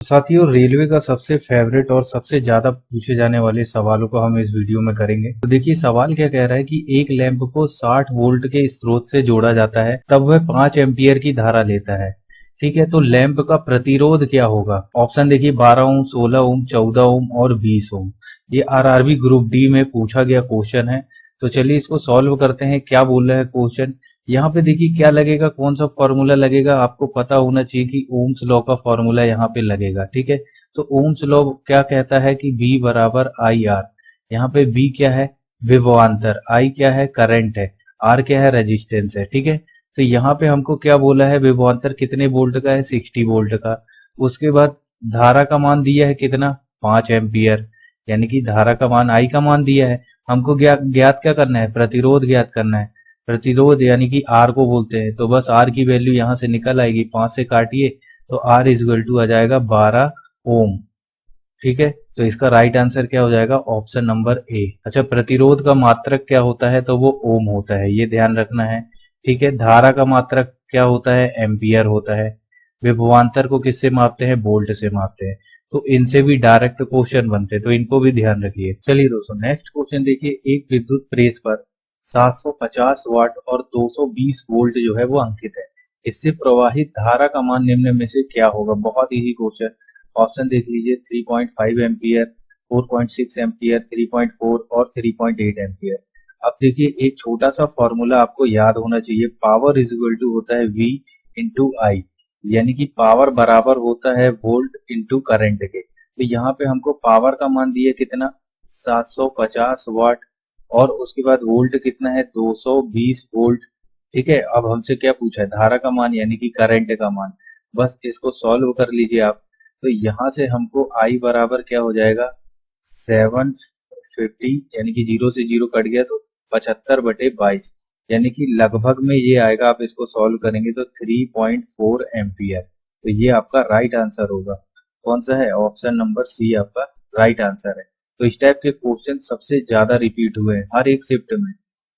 साथियों, रेलवे का सबसे फेवरेट और सबसे ज्यादा पूछे जाने वाले सवालों को हम इस वीडियो में करेंगे। तो देखिए सवाल क्या कह रहा है कि एक लैंप को 60 वोल्ट के स्रोत से जोड़ा जाता है, तब वह 5 एम्पियर की धारा लेता है। ठीक है, तो लैंप का प्रतिरोध क्या होगा? ऑप्शन देखिए 12 ओम, 16 ओम, 14 ओम और 20 ओम। ये आरआरबी ग्रुप डी में पूछा गया क्वेश्चन है। तो चलिए इसको सॉल्व करते हैं। क्या बोल रहा है क्वेश्चन? यहाँ पे देखिए क्या लगेगा, कौन सा फॉर्मूला लगेगा, आपको पता होना चाहिए कि ओम्स लॉ का फॉर्मूला यहाँ पे लगेगा। ठीक है, तो ओम्स लॉ क्या कहता है कि V बराबर आई आर। यहाँ पे V क्या है? विभवांतर। I क्या है? करंट है। R क्या है? रेजिस्टेंस है। ठीक है, तो यहाँ पे हमको क्या बोला है? विभवांतर कितने वोल्ट का है? 60 वोल्ट का। उसके बाद धारा का मान दिया है कितना? 5 एम्पियर। यानी कि धारा का मान, I का मान दिया है। हमको ज्ञात क्या करना है? प्रतिरोध ज्ञात करना है। प्रतिरोध यानी कि आर को बोलते हैं, तो बस आर की वैल्यू यहां से निकल आएगी, 5 से काटिए तो आर इजल टू आ जाएगा 12 ओम। ठीक है, तो इसका राइट आंसर क्या हो जाएगा? Option number A. अच्छा, प्रतिरोध का मात्रक क्या होता है? तो वो ओम होता है, ये ध्यान रखना है। ठीक है, धारा का मात्रक क्या होता है? एम्पियर होता है। विभवांतर को किससे मापते हैं? वोल्ट से मापते हैं। तो इनसे भी डायरेक्ट क्वेश्चन बनते हैं, तो इनको भी ध्यान रखिए। चलिए दोस्तों, नेक्स्ट क्वेश्चन देखिए। एक विद्युत प्रेस पर 750 वाट और 220 वोल्ट जो है वो अंकित है। इससे प्रवाहित धारा का मान निम्न में से क्या होगा? बहुत इजी क्वेश्चन। ऑप्शन देख लीजिए, 3.5 एम्पियर, 4.6 एम्पियर, 3.4 और 3.8 एम्पियर। अब देखिए एक छोटा सा फॉर्मूला आपको याद होना चाहिए। पावर इज इक्वल टू होता है V इंटू आई, यानी कि पावर बराबर होता है वोल्ट इंटू करंट के। तो यहाँ पे हमको पावर का मान दिया कितना? 750 वाट, और उसके बाद वोल्ट कितना है? 220 वोल्ट। ठीक है, अब हमसे क्या पूछा है? धारा का मान यानी कि करंट का मान। बस इसको सॉल्व कर लीजिए आप। तो यहां से हमको आई बराबर क्या हो जाएगा? 750, यानी कि 0 से 0 कट गया तो 75/22, यानी कि लगभग में ये आएगा। आप इसको सॉल्व करेंगे तो 3.4 एम्पियर। तो ये आपका राइट आंसर होगा। कौन सा है? ऑप्शन नंबर सी आपका राइट आंसर है। तो इस टाइप के क्वेश्चन सबसे ज्यादा रिपीट हुए हैं हर एक शिफ्ट में।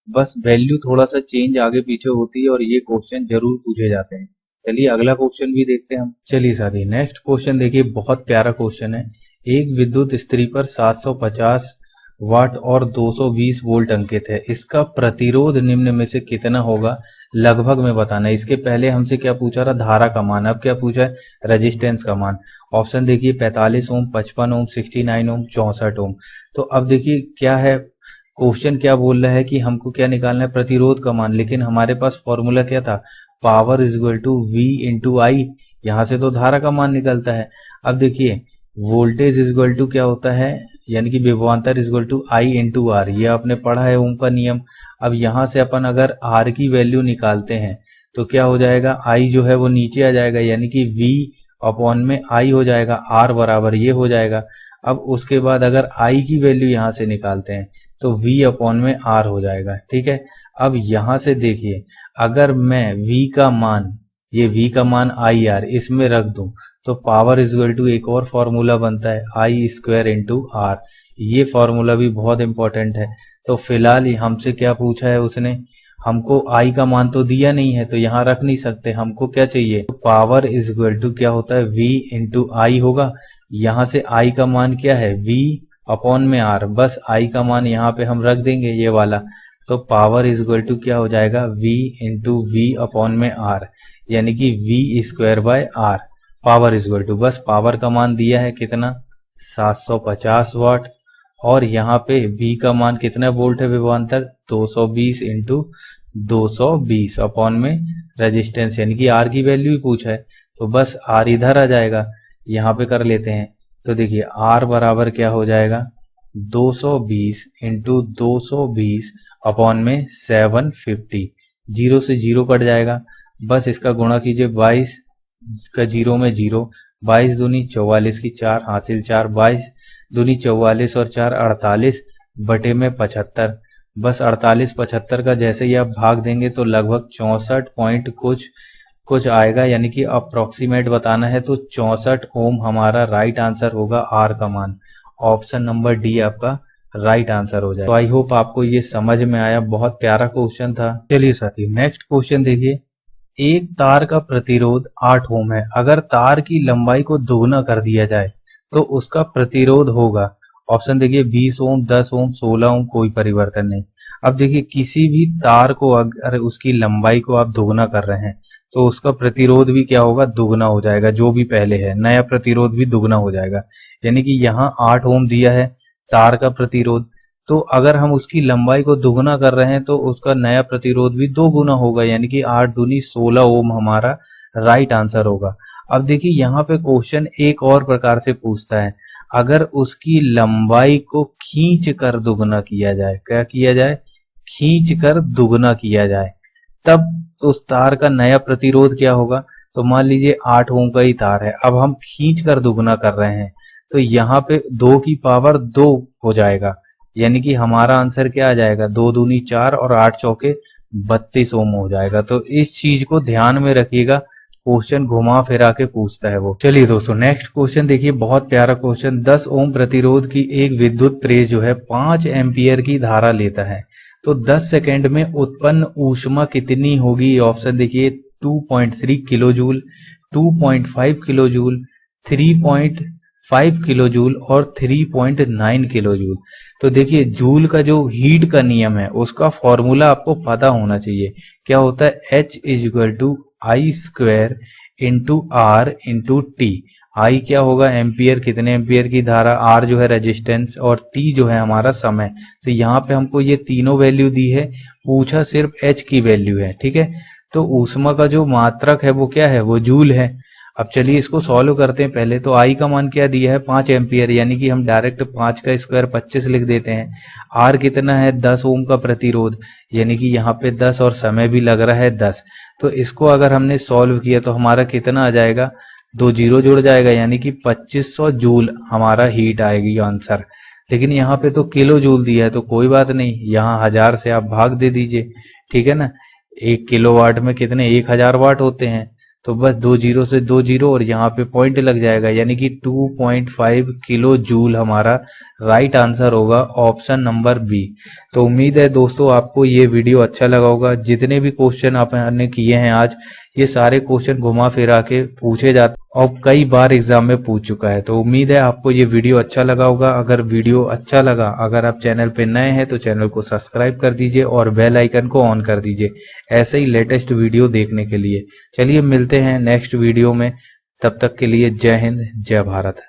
बस वैल्यू थोड़ा सा चेंज आगे पीछे होती है और ये क्वेश्चन जरूर पूछे जाते हैं। चलिए अगला क्वेश्चन भी देखते हैं हम। चलिए साथी, नेक्स्ट क्वेश्चन देखिए, बहुत प्यारा क्वेश्चन है। एक विद्युत इस्त्री पर 750 वाट और 220 वोल्ट अंकित है। इसका प्रतिरोध निम्न में से कितना होगा? लगभग में बताना है। इसके पहले हमसे क्या पूछा था? धारा का मान। अब क्या पूछा है? रेजिस्टेंस का मान। ऑप्शन देखिए, 45 ओम, 55 ओम, 69 ओम, 64 ओम। तो अब देखिए क्या है, क्वेश्चन क्या बोल रहा है कि हमको क्या निकालना है? प्रतिरोध का मान। लेकिन हमारे पास फॉर्मूला क्या था? Power is equal to V into I. यहां से तो धारा का मान निकलता है। अब देखिए वोल्टेज इज इक्वल टू क्या होता है, यानी कि विभवांतर is equal to I into R. ये आपने पढ़ा है ओम का नियम। अब यहां से अपन अगर आर की वैल्यू निकालते हैं तो क्या हो जाएगा? आई जो है वो नीचे आ जाएगा, यानी कि V अपॉन में आई हो जाएगा। आर बराबर ये हो जाएगा। अब उसके बाद अगर आई की वैल्यू यहां से निकालते हैं तो V अपॉन में आर हो जाएगा। ठीक है, अब यहां से देखिए, अगर मैं V का मान, ये V का मान आई आर इसमें रख दूं तो पावर इज इक्वल टू एक और फॉर्मूला बनता है, आई स्क्वायर इंटू आर। ये फॉर्मूला भी बहुत इंपॉर्टेंट है। तो फिलहाल हमसे क्या पूछा है उसने? हमको आई का मान तो दिया नहीं है तो यहाँ रख नहीं सकते। हमको क्या चाहिए? तो पावर इज इक्वल टू क्या होता है? V इंटू आई होगा। यहाँ से आई का मान क्या है? V अपॉन में आर। बस आई का मान यहाँ पे हम रख देंगे, ये वाला। तो पावर इज इक्वल टू क्या हो जाएगा? V इंटू वी अपॉन में आर, यानी कि V square by R. Power is equal to, बस पावर का मान दिया है कितना? 750 वाट, और यहाँ पे V का मान कितना वोल्ट है? विभवांतर 220 इंटू 220 अपॉन में रेजिस्टेंस, यानी कि R की वैल्यू ही पूछा है। तो बस R इधर आ जाएगा, यहाँ पे कर लेते हैं। तो देखिए R बराबर क्या हो जाएगा? 220 इंटू 220 अपॉन में 750। 0 से 0 कट जाएगा, बस इसका गुणा कीजिए। 22 का 0 में 0, 22 दूनी 44 की 4 हासिल 4, 22 दूनी 44 और 4 48 बटे में 75। बस 48 75 का जैसे ही आप भाग देंगे तो लगभग 64 पॉइंट कुछ आएगा, यानी कि अप्रोक्सीमेट बताना है तो 64 ओम हमारा राइट आंसर होगा। आर का मान ऑप्शन नंबर डी आपका राइट आंसर हो जाए। तो आई होप आपको ये समझ में आया। बहुत प्यारा क्वेश्चन था। चलिए साथी, नेक्स्ट क्वेश्चन देखिए। एक तार का प्रतिरोध 8 ओम है, अगर तार की लंबाई को दोगुना कर दिया जाए तो उसका प्रतिरोध होगा, ऑप्शन देखिए 20 ओम, 10 ओम, 16 ओम, कोई परिवर्तन नहीं। अब देखिए किसी भी तार को अगर उसकी लंबाई को आप दोगुना कर रहे हैं तो उसका प्रतिरोध भी क्या होगा, दुगना हो जाएगा, जो भी पहले है नया प्रतिरोध भी दुगना हो जाएगा। यानी कि यहाँ 8 ओम दिया है तार का प्रतिरोध, तो अगर हम उसकी लंबाई को दुगना कर रहे हैं तो उसका नया प्रतिरोध भी 2 गुना होगा, यानी कि 8 दूनी 16 ओम हमारा राइट आंसर होगा। अब देखिए यहाँ पे क्वेश्चन एक और प्रकार से पूछता है, अगर उसकी लंबाई को खींच कर दुगना किया जाए, क्या किया जाए, खींच कर दुगना किया जाए, तब उस तार का नया प्रतिरोध क्या होगा। तो मान लीजिए 8 ओम का ही तार है, अब हम खींच कर दुगना कर रहे हैं तो यहाँ पे 2 की पावर 2 हो जाएगा, यानी कि हमारा आंसर क्या आ जाएगा, 2 दूनी 4 और 8 चौके 32 ओम हो जाएगा। तो इस चीज को ध्यान में रखिएगा, क्वेश्चन घुमा फिरा के पूछता है वो। चलिए दोस्तों नेक्स्ट क्वेश्चन देखिए, बहुत प्यारा क्वेश्चन। 10 ओम प्रतिरोध की एक विद्युत प्रेस जो है 5 एम्पियर की धारा लेता है, तो 10 सेकंड में उत्पन्न ऊष्मा कितनी होगी। ऑप्शन देखिए 2.3 kilo joule, 2.5 kilo joule, 3.5 kilo joule और 3.9 किलो जूल। तो देखिए जूल का जो हीट का नियम है उसका फॉर्मूला आपको पता होना चाहिए, क्या होता है, H is equal to I square into R into T. I क्या होगा, एम्पियर, कितने एम्पियर की धारा, आर जो है रेजिस्टेंस और टी जो है हमारा समय। तो यहाँ पे हमको ये तीनों वैल्यू दी है, पूछा सिर्फ एच की वैल्यू है, ठीक है। तो ऊष्मा का जो मात्रक है वो क्या है, वो जूल है। अब चलिए इसको सॉल्व करते हैं। पहले तो आई का मान क्या दिया है, 5 एम्पियर, यानी कि हम डायरेक्ट 5 का स्क्वायर 25 लिख देते हैं। आर कितना है, 10 ओम का प्रतिरोध, यानी कि यहाँ पे 10 और समय भी लग रहा है 10। तो इसको अगर हमने सॉल्व किया तो हमारा कितना आ जाएगा, 2 जीरो जुड़ जाएगा, यानी कि 2500 जूल हमारा हीट आएगी आंसर। लेकिन यहाँ पे तो किलो जूल दिया है, तो कोई बात नहीं, यहाँ 1000 से आप भाग दे दीजिए, ठीक है ना। 1 किलो वाट में कितने, 1000 वाट होते हैं, तो बस 2 जीरो से 2 जीरो और यहाँ पे पॉइंट लग जाएगा, यानी कि 2.5 किलो जूल हमारा राइट आंसर होगा, ऑप्शन नंबर बी। तो उम्मीद है दोस्तों आपको ये वीडियो अच्छा लगा होगा। जितने भी क्वेश्चन आपने किए हैं आज, ये सारे क्वेश्चन घुमा फिरा के पूछे जाते और कई बार एग्जाम में पूछ चुका है। तो उम्मीद है आपको ये वीडियो अच्छा लगा होगा। अगर वीडियो अच्छा लगा, अगर आप चैनल पे नए हैं तो चैनल को सब्सक्राइब कर दीजिए और बेल आइकन को ऑन कर दीजिए ऐसे ही लेटेस्ट वीडियो देखने के लिए। चलिए मिलते हैं नेक्स्ट वीडियो में, तब तक के लिए जय हिंद, जय भारत।